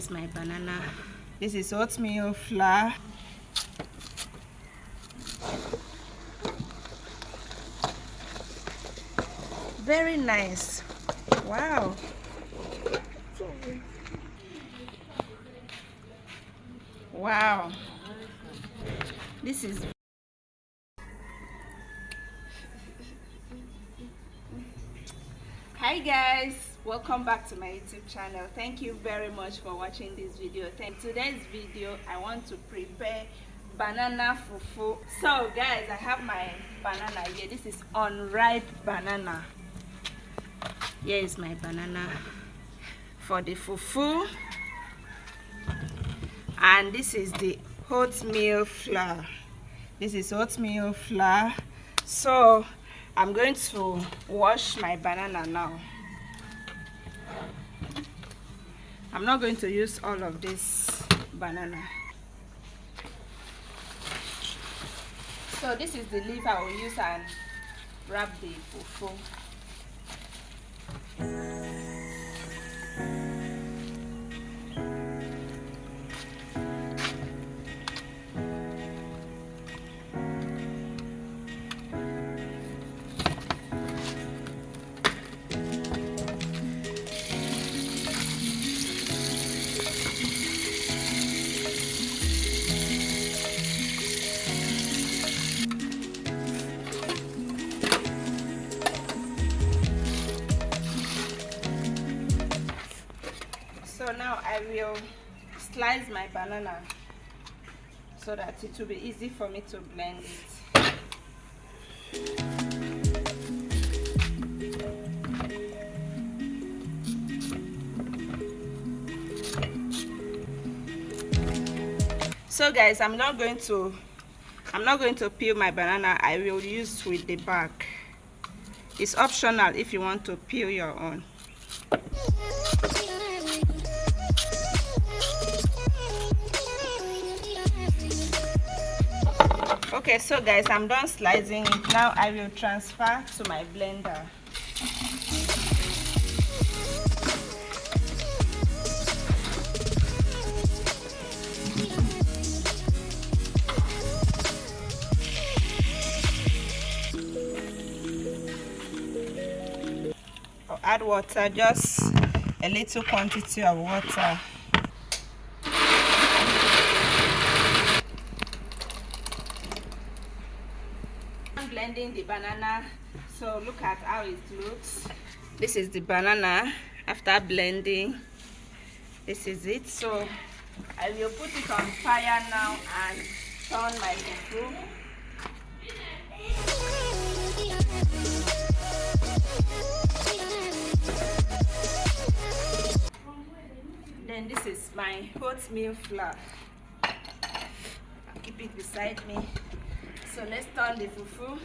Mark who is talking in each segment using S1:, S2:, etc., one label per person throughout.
S1: is my banana. This is oatmeal flour. Very nice. Wow. Wow. This is Hi guys, welcome back to my YouTube channel. Thank you very much for watching this video. In today's video I want to prepare banana fufu. So guys, I have my banana here. This is unripe banana. Here is my banana for the fufu, and this is the oatmeal flour. This is oatmeal flour. So I'm going to wash my banana now. I'm not going to use all of this banana. So this is the leaf I will use and wrap the fufu. So now I will slice my banana so that it will be easy for me to blend it. So guys, I'm not going to peel my banana. I will use with the back. It's optional if you want to peel your own. Okay, so guys, I'm done slicing it. Now I will transfer to my blender. I'll add water, just a little quantity of water. Blending the banana, so look at how it looks. This is the banana after blending. This is it. So I will put it on fire now and turn my fufu. Then this is my oatmeal flour. I'll keep it beside me. So let's turn the fufu.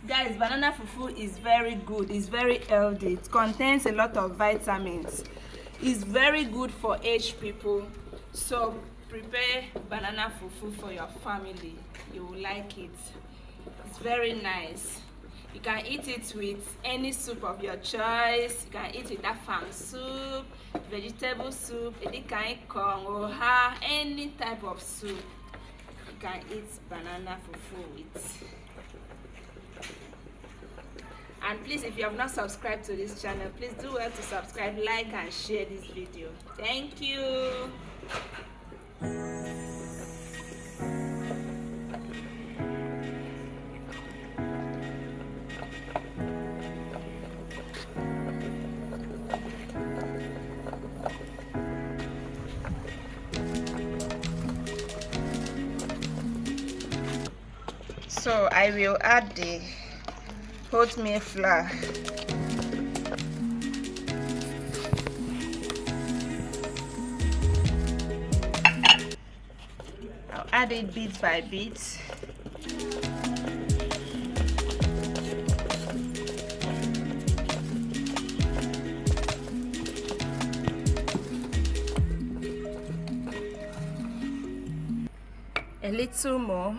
S1: Guys, banana fufu is very good. It's very healthy. It contains a lot of vitamins. It's very good for aged people. So prepare banana fufu for your family. You will like it. It's very nice. You can eat it with any soup of your choice. You can eat with that farm soup, vegetable soup, any type of soup. You can eat banana fufu with. And please, if you have not subscribed to this channel, please do well to subscribe, like and share this video. Thank you. So I will add the oatmeal flour. I'll add it bit by bit. A little more.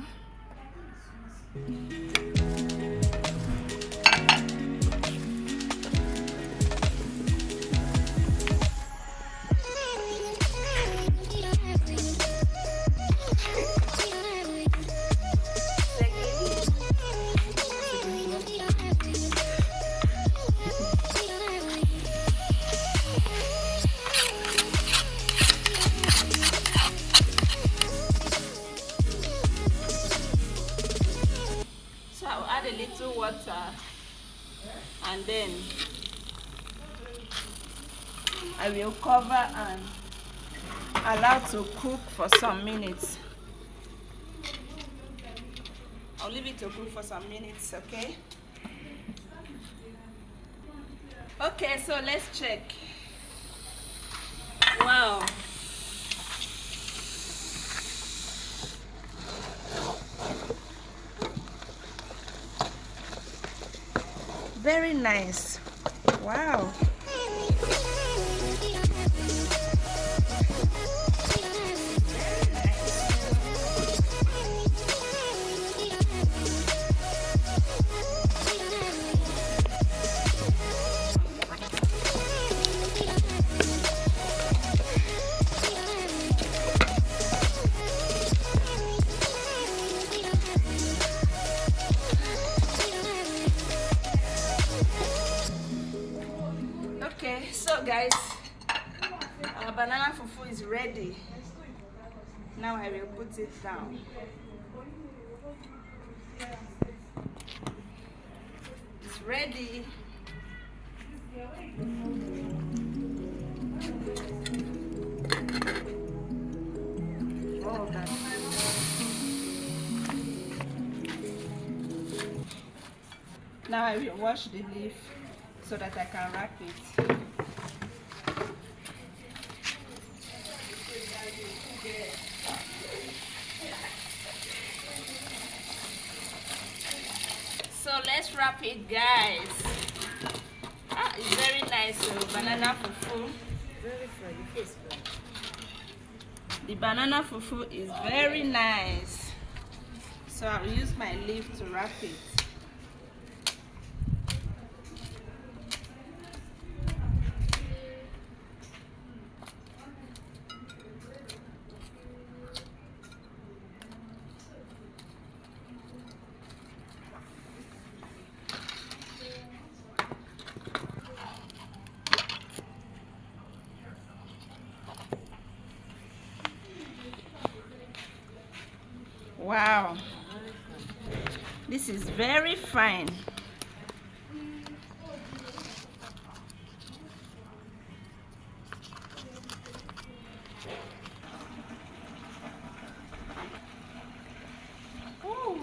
S1: water, and then I will cover and allow to cook for some minutes. I'll leave it to cook for some minutes, okay? Okay, so let's check. Wow. Very nice. Wow. Okay, so guys, our banana fufu is ready. Now I will put it down. It's ready. Oh, God. Now I will wash the leaf so that I can wrap it. So let's wrap it, guys. Ah, it's very nice. So banana fufu. The banana fufu is very nice. So I'll use my leaf to wrap it. Wow, this is very fine. Ooh.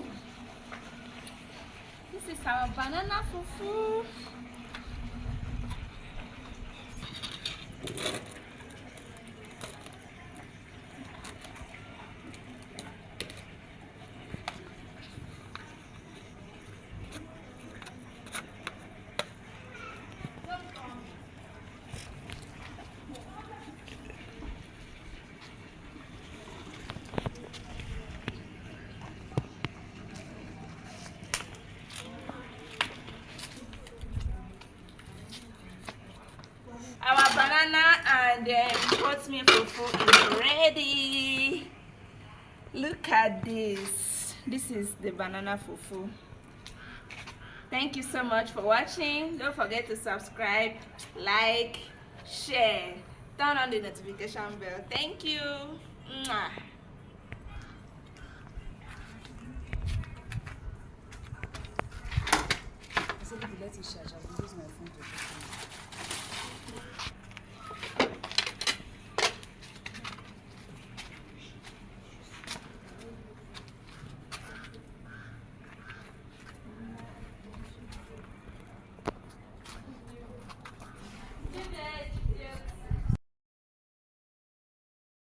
S1: This is our banana fufu. Our banana and oatmeal fufu is ready. Look at this. This is the banana fufu. Thank you so much for watching. Don't forget to subscribe, like, share, turn on the notification bell. Thank you. Mwah.
S2: I said if you let it charge, I will use my phone to do something.